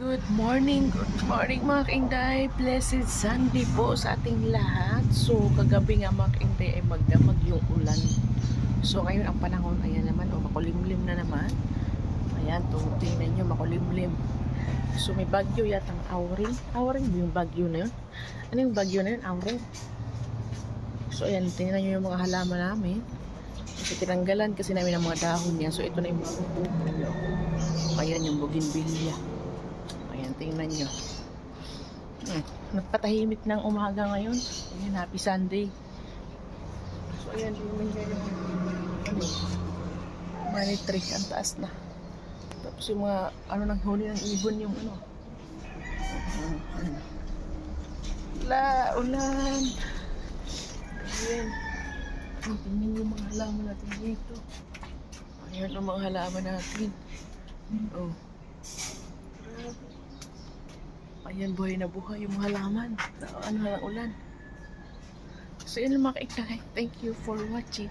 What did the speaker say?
Good morning mga kainday. Blessed Sunday po sa ating lahat. So, kagabi nga mga kainday ay magdamag yung ulan. So, ngayon ang panahon, ayan naman, makulimlim na naman. Ayan, tingnan nyo, makulimlim. So, may bagyo yatang Auring. Auring yung bagyo na yun? Ano yung bagyo na yun? Auring. So, ayan, tingnan nyo yung mga halaman namin. Kasi tinanggalan kasi namin ang mga dahon niya. So, ito na yung mga pupuno. Ayan yung bougainvillea. Ayan, tingnan nyo. Nagpatahimik ng umaga ngayon. Ayan, happy Sunday. So, ayan, tingnan nyo yung money tree. Ang taas na. Tapos yung mga, nang huli ng ibon yung ulan. Ayan. Tingnan yung mga halaman natin dito. Ayan ang mga halaman natin. Oh. Ayan, buhay na buhay yung mga halaman. Ano na ulan. So, yun lang mga kainday. Thank you for watching.